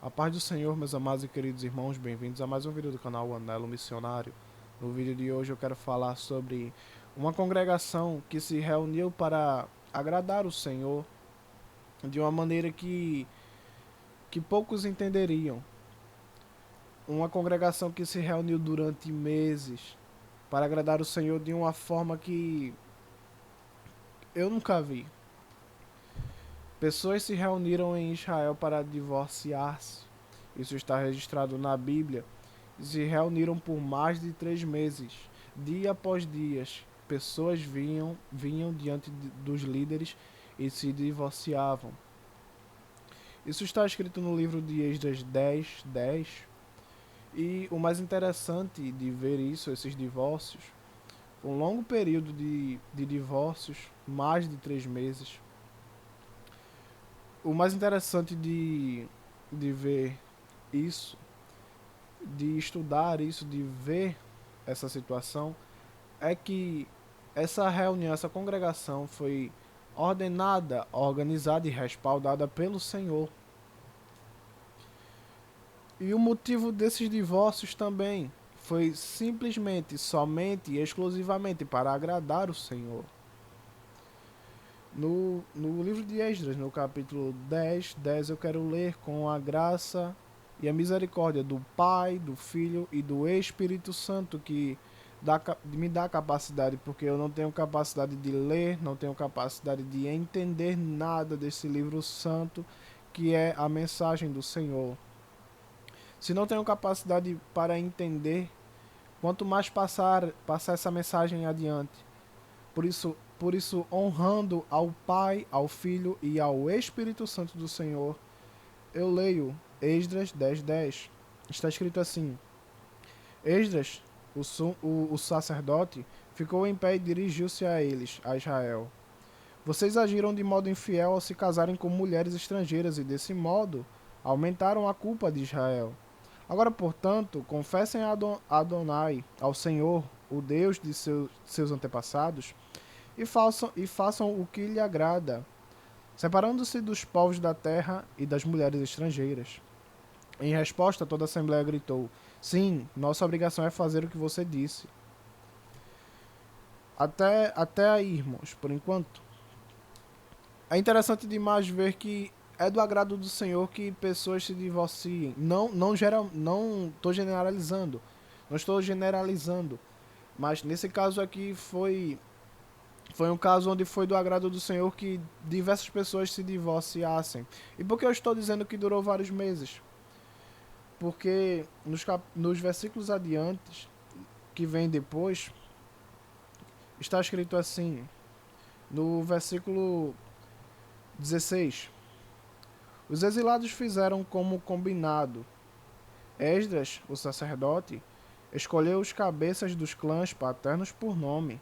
A paz do Senhor, meus amados e queridos irmãos, bem-vindos a mais um vídeo do canal Anelo Missionário. No vídeo de hoje eu quero falar sobre uma congregação que se reuniu para agradar o Senhor de uma maneira que poucos entenderiam. Uma congregação que se reuniu durante meses para agradar o Senhor de uma forma que eu nunca vi. Pessoas se reuniram em Israel para divorciar-se. Isso está registrado na Bíblia. Se reuniram por mais de 3 meses. Dia após dia, pessoas vinham diante dos líderes e se divorciavam. Isso está escrito no livro de Esdras 10:10. E o mais interessante de ver isso, esses divórcios, um longo período de divórcios, mais de 3 meses. O mais interessante de ver isso, de estudar isso, de ver essa situação, é que essa reunião, essa congregação foi ordenada, organizada e respaldada pelo Senhor. E o motivo desses divórcios também foi simplesmente, somente e exclusivamente para agradar o Senhor. No livro de Esdras, no capítulo 10, eu quero ler com a graça e a misericórdia do Pai, do Filho e do Espírito Santo, que me dá capacidade, porque eu não tenho capacidade de ler, não tenho capacidade de entender nada desse livro santo, que é a mensagem do Senhor. Se não tenho capacidade para entender, quanto mais passar essa mensagem adiante. Por isso, honrando ao Pai, ao Filho e ao Espírito Santo do Senhor, eu leio Esdras 10:10. Está escrito assim: Esdras, o sacerdote, ficou em pé e dirigiu-se a eles, a Israel. Vocês agiram de modo infiel ao se casarem com mulheres estrangeiras e, desse modo, aumentaram a culpa de Israel. Agora, portanto, confessem a Adonai, ao Senhor, o Deus de seus antepassados, e façam o que lhe agrada, separando-se dos povos da terra e das mulheres estrangeiras. Em resposta, toda a assembleia gritou: Sim, nossa obrigação é fazer o que você disse. Até aí, irmãos, por enquanto. É interessante demais ver que é do agrado do Senhor que pessoas se divorciem. Não estou generalizando. Não estou generalizando. Mas nesse caso aqui foi um caso onde foi do agrado do Senhor que diversas pessoas se divorciassem. E por que eu estou dizendo que durou vários meses? Porque nos versículos adiantes, que vem depois, está escrito assim, no versículo 16: Os exilados fizeram como combinado. Esdras, o sacerdote, escolheu os cabeças dos clãs paternos por nome,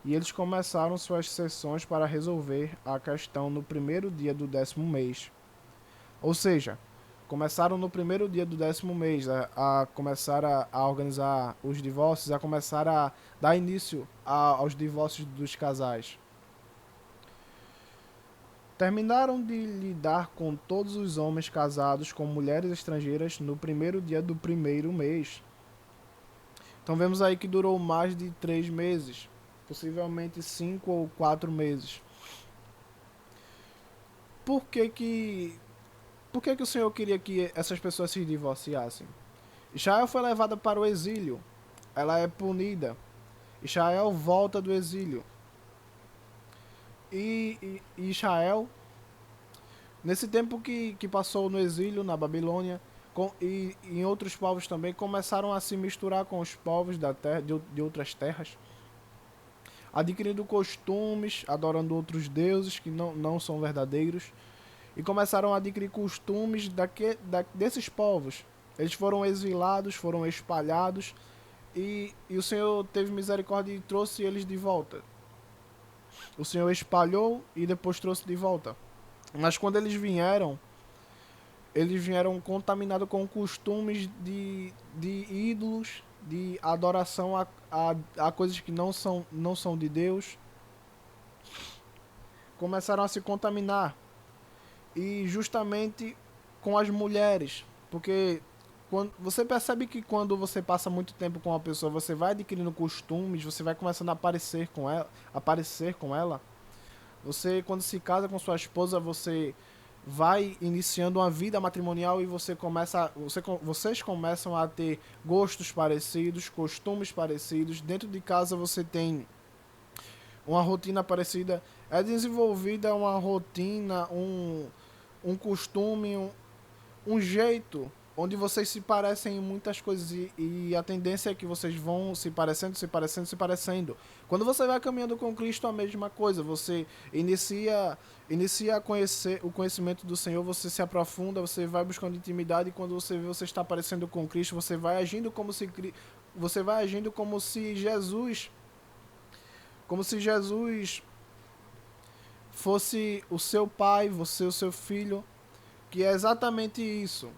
e eles começaram suas sessões para resolver a questão no primeiro dia do 10º mês. Ou seja, começaram no primeiro dia do 10º mês a começar a organizar os divórcios, a começar a dar início aos divórcios dos casais. Terminaram de lidar com todos os homens casados com mulheres estrangeiras no primeiro dia do primeiro mês. Então vemos aí que durou mais de 3 meses, possivelmente 5 ou 4 meses. Por que que, por que que o Senhor queria que essas pessoas se divorciassem? Israel foi levada para o exílio. Ela é punida. Israel volta do exílio. E Israel, nesse tempo que passou no exílio na Babilônia, e em outros povos também, começaram a se misturar com os povos da terra, de outras terras, adquirindo costumes, adorando outros deuses que não são verdadeiros, e começaram a adquirir costumes desses povos. Eles foram exilados, foram espalhados, e o Senhor teve misericórdia e trouxe eles de volta. O Senhor espalhou e depois trouxe de volta. Mas quando eles vieram contaminados com costumes de ídolos, de adoração a coisas que não são de Deus. Começaram a se contaminar. E justamente com as mulheres. Porque quando, você percebe que quando você passa muito tempo com uma pessoa, você vai adquirindo costumes, você vai começando a aparecer com ela. Você, quando se casa com sua esposa, você vai iniciando uma vida matrimonial e vocês começam a ter gostos parecidos, costumes parecidos. Dentro de casa você tem uma rotina parecida. É desenvolvida uma rotina, um costume, um jeito onde vocês se parecem em muitas coisas e a tendência é que vocês vão se parecendo, se parecendo, se parecendo. Quando você vai caminhando com Cristo, a mesma coisa. Você inicia a conhecer o conhecimento do Senhor, você se aprofunda, você vai buscando intimidade e quando você vê você está parecendo com Cristo, você vai agindo como se Jesus fosse o seu pai, você o seu filho, que é exatamente isso.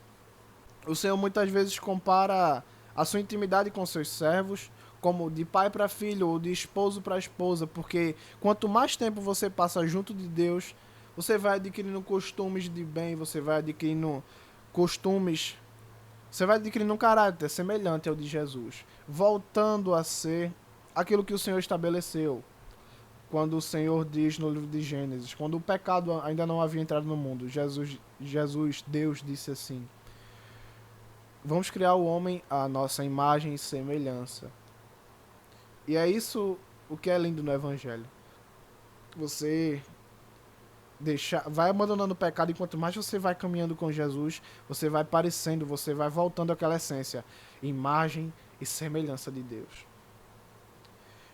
O Senhor muitas vezes compara a sua intimidade com seus servos, como de pai para filho ou de esposo para esposa, porque quanto mais tempo você passa junto de Deus, você vai adquirindo costumes de bem, costumes, você vai adquirindo um caráter semelhante ao de Jesus, voltando a ser aquilo que o Senhor estabeleceu. Quando o Senhor diz no livro de Gênesis, quando o pecado ainda não havia entrado no mundo, Deus disse assim: vamos criar o homem à nossa imagem e semelhança. E é isso o que é lindo no Evangelho. Você vai abandonando o pecado e quanto mais você vai caminhando com Jesus, você vai parecendo, você vai voltando àquela essência, imagem e semelhança de Deus.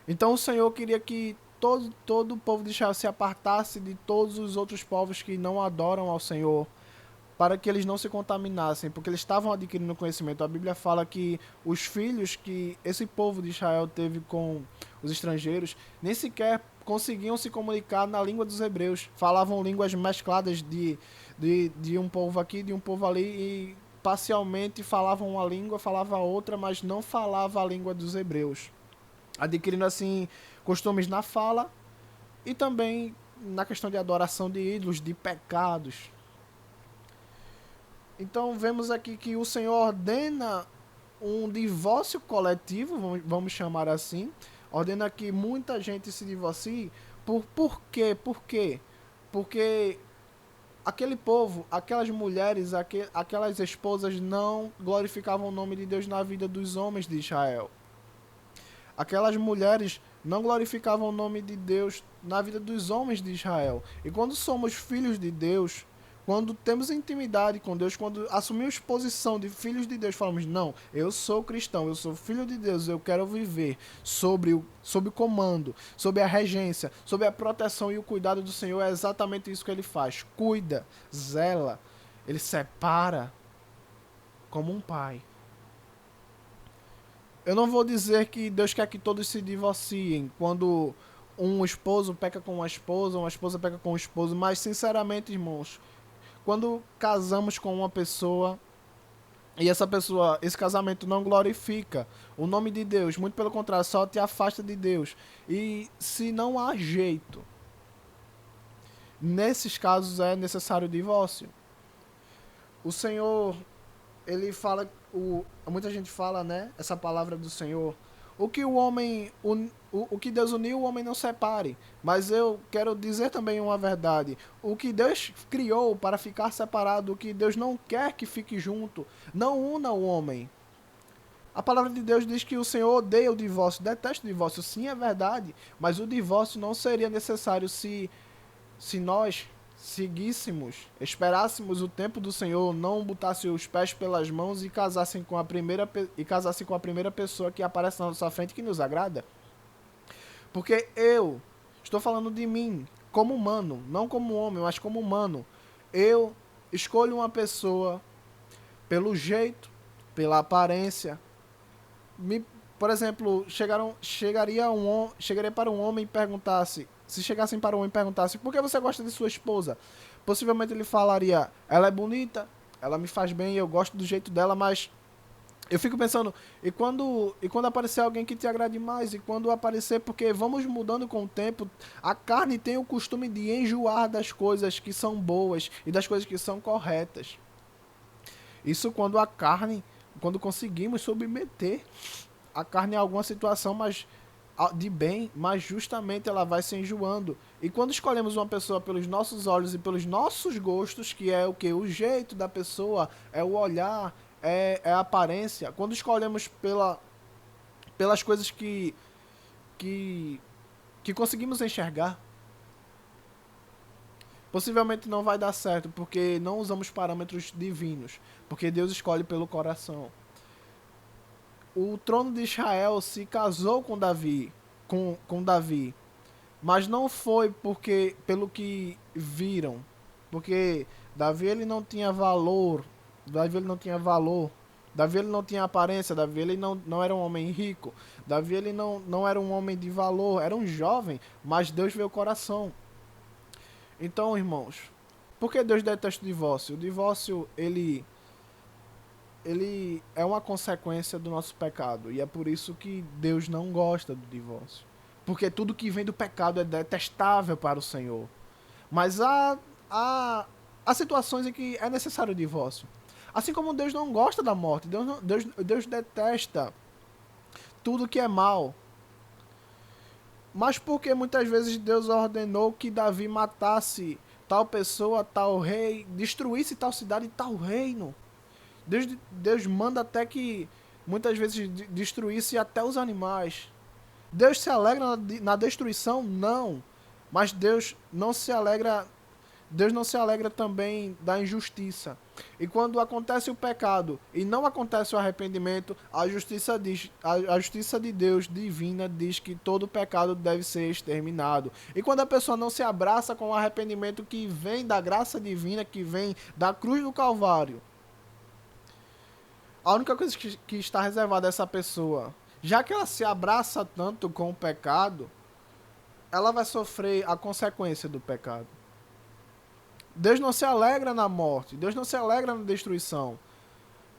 Então o Senhor queria que todo o povo de Israel se apartasse de todos os outros povos que não adoram ao Senhor, para que eles não se contaminassem, porque eles estavam adquirindo conhecimento. A Bíblia fala que os filhos que esse povo de Israel teve com os estrangeiros nem sequer conseguiam se comunicar na língua dos hebreus. Falavam línguas mescladas de um povo aqui, de um povo ali, e parcialmente falavam uma língua, falava outra, mas não falava a língua dos hebreus. Adquirindo assim costumes na fala e também na questão de adoração de ídolos, de pecados. Então vemos aqui que o Senhor ordena um divórcio coletivo, vamos chamar assim, ordena que muita gente se divorcie. Por quê? Por quê? Porque aquele povo, aquelas mulheres, aquelas esposas não glorificavam o nome de Deus na vida dos homens de Israel. Aquelas mulheres não glorificavam o nome de Deus na vida dos homens de Israel. E quando somos filhos de Deus, quando temos intimidade com Deus, quando assumimos posição de filhos de Deus, falamos: não, eu sou cristão, eu sou filho de Deus, eu quero viver sob o comando, sob a regência, sob a proteção e o cuidado do Senhor. É exatamente isso que ele faz. Cuida, zela, ele separa como um pai. Eu não vou dizer que Deus quer que todos se divorciem quando um esposo peca com uma esposa peca com o esposo, mas sinceramente, irmãos, quando casamos com uma pessoa e esse casamento não glorifica o nome de Deus, muito pelo contrário, só te afasta de Deus. E se não há jeito, nesses casos é necessário o divórcio. O Senhor, ele fala, muita gente fala, né, essa palavra do Senhor: o que o que Deus uniu, o homem não separe. Mas eu quero dizer também uma verdade: o que Deus criou para ficar separado, o que Deus não quer que fique junto, não una o homem. A palavra de Deus diz que o Senhor odeia o divórcio, detesta o divórcio. Sim, é verdade, mas o divórcio não seria necessário se nós seguíssemos, esperássemos o tempo do Senhor, não botasse os pés pelas mãos e casassem com a primeira pessoa que aparece na nossa frente que nos agrada. Porque eu estou falando de mim, como humano, não como homem, mas como humano. Eu escolho uma pessoa pelo jeito, pela aparência. Por exemplo, chegaria para um homem e perguntasse, se chegassem para um homem e perguntassem: por que você gosta de sua esposa? Possivelmente ele falaria: ela é bonita, ela me faz bem, eu gosto do jeito dela, mas eu fico pensando, e quando aparecer alguém que te agrade mais? E quando aparecer, porque vamos mudando com o tempo, a carne tem o costume de enjoar das coisas que são boas e das coisas que são corretas. Isso quando conseguimos submeter a carne a alguma situação de bem, mas justamente ela vai se enjoando. E quando escolhemos uma pessoa pelos nossos olhos e pelos nossos gostos, que é o que? O jeito da pessoa, é o olhar, é a aparência. Quando escolhemos pelas coisas que, que conseguimos enxergar, possivelmente não vai dar certo, porque não usamos parâmetros divinos, porque Deus escolhe pelo coração. O trono de Israel se casou com Davi, mas não foi porque pelo que viram, porque Davi ele não tinha valor, Davi ele não tinha valor, Davi ele não tinha aparência, Davi ele não era um homem rico, Davi ele não era um homem de valor, era um jovem, mas Deus vê o coração. Então, irmãos, por que Deus detesta o divórcio? O divórcio, ele é uma consequência do nosso pecado. E é por isso que Deus não gosta do divórcio. Porque tudo que vem do pecado é detestável para o Senhor. Mas há situações em que é necessário o divórcio. Assim como Deus não gosta da morte, Deus detesta tudo que é mal. Mas porque muitas vezes Deus ordenou que Davi matasse tal pessoa, tal rei, destruísse tal cidade e tal reino. Deus manda até que muitas vezes destruísse até os animais. Deus se alegra na destruição? Não. Mas Deus não se alegra também da injustiça. E quando acontece o pecado e não acontece o arrependimento, a justiça de Deus divina diz que todo pecado deve ser exterminado. E quando a pessoa não se abraça com o arrependimento que vem da graça divina, que vem da cruz do Calvário, a única coisa que está reservada a essa pessoa, já que ela se abraça tanto com o pecado, ela vai sofrer a consequência do pecado. Deus não se alegra na morte, Deus não se alegra na destruição,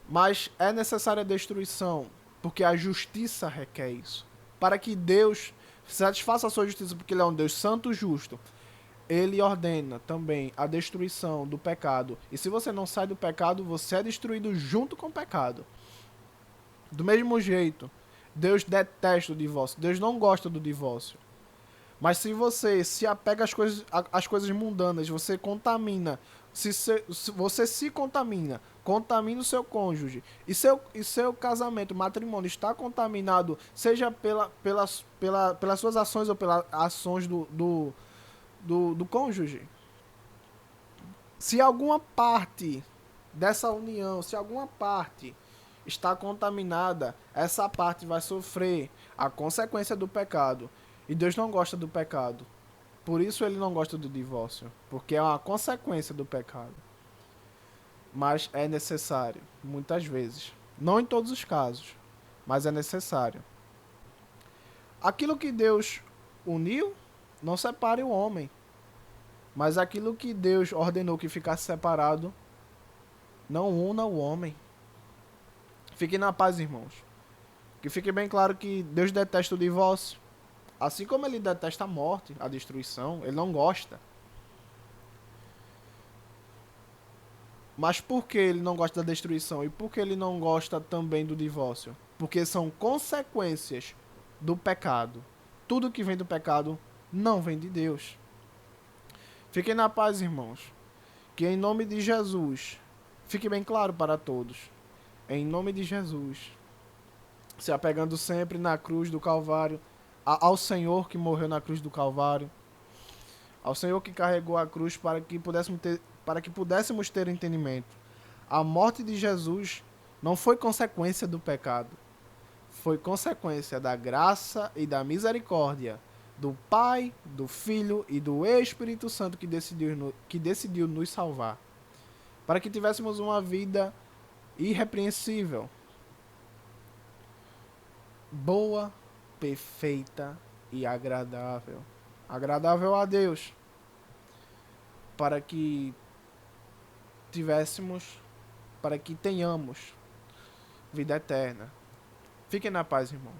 mas é necessária a destruição, porque a justiça requer isso. Para que Deus satisfaça a sua justiça, porque Ele é um Deus santo e justo, Ele ordena também a destruição do pecado. E se você não sai do pecado, você é destruído junto com o pecado. Do mesmo jeito, Deus detesta o divórcio. Deus não gosta do divórcio. Mas se você se apega às coisas mundanas, você contamina, se você se contamina o seu cônjuge, e seu casamento, matrimônio está contaminado, seja pelas suas ações ou pelas ações do cônjuge. Se alguma parte dessa união, se alguma parte está contaminada, essa parte vai sofrer a consequência do pecado. E Deus não gosta do pecado. Por isso ele não gosta do divórcio. Porque é uma consequência do pecado. Mas é necessário, muitas vezes. Não em todos os casos, mas é necessário. Aquilo que Deus uniu, não separe o homem. Mas aquilo que Deus ordenou que ficasse separado, não una o homem. Fiquem na paz, irmãos. Que fique bem claro que Deus detesta o divórcio. Assim como ele detesta a morte, a destruição, ele não gosta. Mas por que ele não gosta da destruição? E por que ele não gosta também do divórcio? Porque são consequências do pecado. Tudo que vem do pecado não vem de Deus. Fiquem na paz, irmãos. Que em nome de Jesus, fique bem claro para todos. Em nome de Jesus, se apegando sempre na cruz do Calvário, ao Senhor que morreu na cruz do Calvário, ao Senhor que carregou a cruz para que pudéssemos ter entendimento. A morte de Jesus não foi consequência do pecado, foi consequência da graça e da misericórdia do Pai, do Filho e do Espírito Santo que decidiu nos salvar, para que tivéssemos uma vida irrepreensível, boa, perfeita e agradável. Agradável a Deus, para que para que tenhamos vida eterna. Fiquem na paz, irmãos.